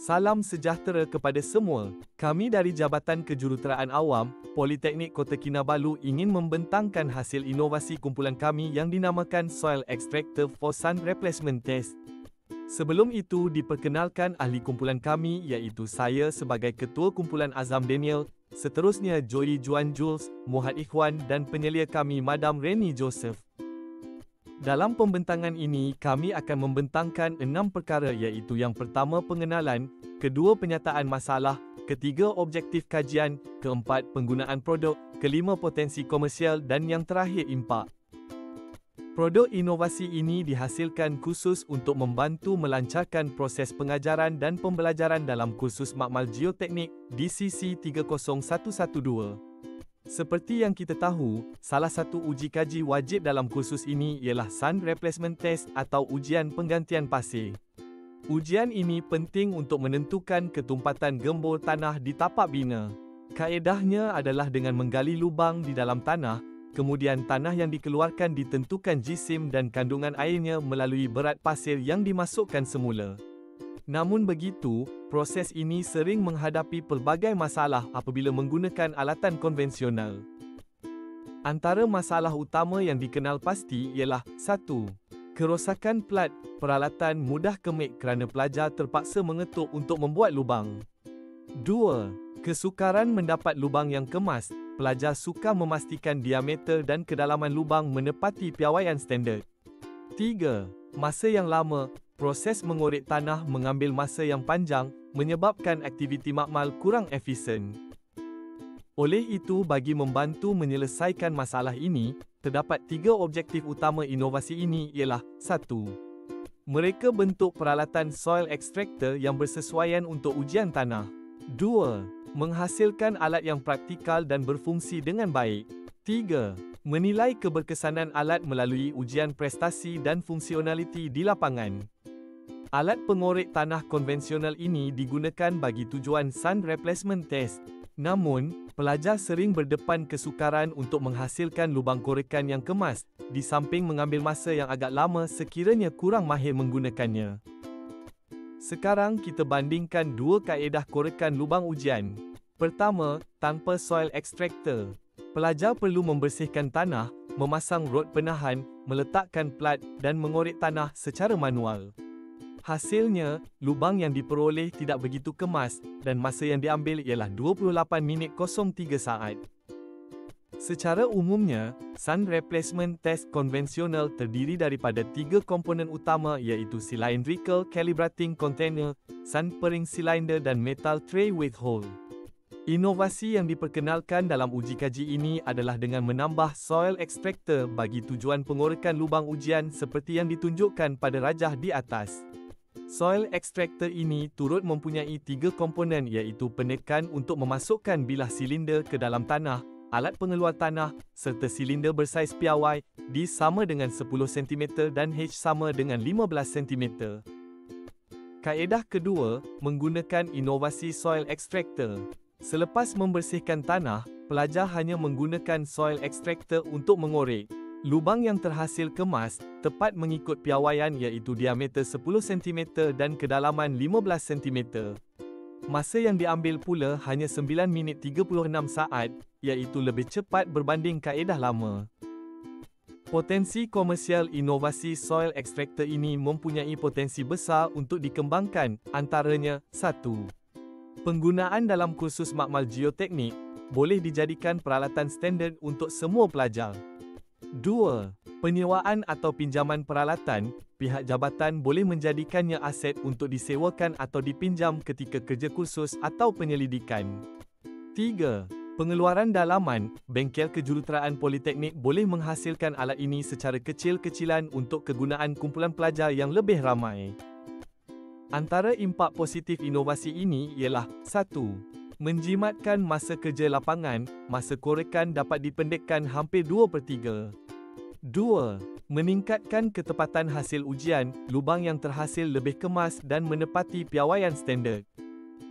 Salam sejahtera kepada semua. Kami dari Jabatan Kejuruteraan Awam, Politeknik Kota Kinabalu ingin membentangkan hasil inovasi kumpulan kami yang dinamakan Soil Extractor for Sun Replacement Test. Sebelum itu diperkenalkan ahli kumpulan kami iaitu saya sebagai Ketua Kumpulan Azam Daniel, seterusnya Joey Juan Jules, Muhad Ikhwan dan penyelia kami Madam Reni Joseph. Dalam pembentangan ini, kami akan membentangkan 6 perkara iaitu yang pertama pengenalan, kedua penyataan masalah, ketiga objektif kajian, keempat penggunaan produk, kelima potensi komersial dan yang terakhir impak. Produk inovasi ini dihasilkan khusus untuk membantu melancarkan proses pengajaran dan pembelajaran dalam kursus Makmal Geoteknik DCC 30112. Seperti yang kita tahu, salah satu uji kaji wajib dalam kursus ini ialah Sun Replacement Test atau ujian penggantian pasir. Ujian ini penting untuk menentukan ketumpatan gembur tanah di tapak bina. Kaedahnya adalah dengan menggali lubang di dalam tanah, kemudian tanah yang dikeluarkan ditentukan jisim dan kandungan airnya melalui berat pasir yang dimasukkan semula. Namun begitu, proses ini sering menghadapi pelbagai masalah apabila menggunakan alatan konvensional. Antara masalah utama yang dikenal pasti ialah 1. Kerosakan plat, peralatan mudah kemik kerana pelajar terpaksa mengetuk untuk membuat lubang. 2. Kesukaran mendapat lubang yang kemas, pelajar sukar memastikan diameter dan kedalaman lubang menepati piawaian standard. 3. Masa yang lama, proses mengorek tanah mengambil masa yang panjang, menyebabkan aktiviti makmal kurang efisien. Oleh itu, bagi membantu menyelesaikan masalah ini, terdapat 3 objektif utama inovasi ini ialah 1. Mereka bentuk peralatan soil extractor yang bersesuaian untuk ujian tanah. 2. Menghasilkan alat yang praktikal dan berfungsi dengan baik. 3. Menilai keberkesanan alat melalui ujian prestasi dan fungsionaliti di lapangan. Alat pengorek tanah konvensional ini digunakan bagi tujuan Sun Replacement Test. Namun, pelajar sering berdepan kesukaran untuk menghasilkan lubang korekan yang kemas, di samping mengambil masa yang agak lama sekiranya kurang mahir menggunakannya. Sekarang kita bandingkan 2 kaedah korekan lubang ujian. Pertama, tanpa soil extractor. Pelajar perlu membersihkan tanah, memasang rod penahan, meletakkan plat dan mengorek tanah secara manual. Hasilnya, lubang yang diperoleh tidak begitu kemas dan masa yang diambil ialah 28 minit 03 saat. Secara umumnya, Sun Replacement Test konvensional terdiri daripada 3 komponen utama iaitu cylindrical calibrating container, sun pering cylinder dan metal tray with hole. Inovasi yang diperkenalkan dalam uji kaji ini adalah dengan menambah soil extractor bagi tujuan pengorekan lubang ujian seperti yang ditunjukkan pada rajah di atas. Soil extractor ini turut mempunyai 3 komponen iaitu penekan untuk memasukkan bilah silinder ke dalam tanah, alat pengeluar tanah, serta silinder bersaiz piawai, D sama dengan 10 cm dan H sama dengan 15 cm. Kaedah kedua, menggunakan inovasi soil extractor. Selepas membersihkan tanah, pelajar hanya menggunakan soil extractor untuk mengorek. Lubang yang terhasil kemas, tepat mengikut piawaian iaitu diameter 10 cm dan kedalaman 15 cm. Masa yang diambil pula hanya 9 minit 36 saat, iaitu lebih cepat berbanding kaedah lama. Potensi komersial inovasi soil extractor ini mempunyai potensi besar untuk dikembangkan, antaranya 1. Penggunaan dalam kursus Makmal Geoteknik boleh dijadikan peralatan standard untuk semua pelajar. 2. Penyewaan atau pinjaman peralatan, pihak jabatan boleh menjadikannya aset untuk disewakan atau dipinjam ketika kerja kursus atau penyelidikan. 3. Pengeluaran dalaman, bengkel kejuruteraan Politeknik boleh menghasilkan alat ini secara kecil-kecilan untuk kegunaan kumpulan pelajar yang lebih ramai. Antara impak positif inovasi ini ialah 1. Menjimatkan masa kerja lapangan, masa korekan dapat dipendekkan hampir 2/3. 2. Meningkatkan ketepatan hasil ujian, lubang yang terhasil lebih kemas dan menepati piawaian standard.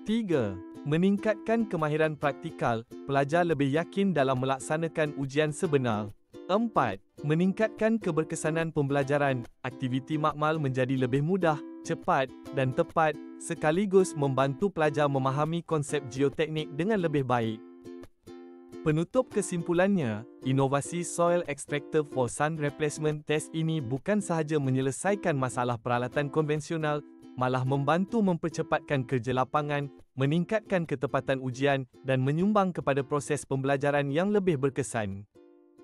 3. Meningkatkan kemahiran praktikal, pelajar lebih yakin dalam melaksanakan ujian sebenar. 4. meningkatkan keberkesanan pembelajaran. Aktiviti makmal menjadi lebih mudah, cepat dan tepat, sekaligus membantu pelajar memahami konsep geoteknik dengan lebih baik. Penutup kesimpulannya, inovasi Soil Extractor for Sun Replacement Test ini bukan sahaja menyelesaikan masalah peralatan konvensional, malah membantu mempercepatkan kerja lapangan, meningkatkan ketepatan ujian dan menyumbang kepada proses pembelajaran yang lebih berkesan.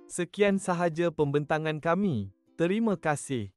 Sekian sahaja pembentangan kami. Terima kasih.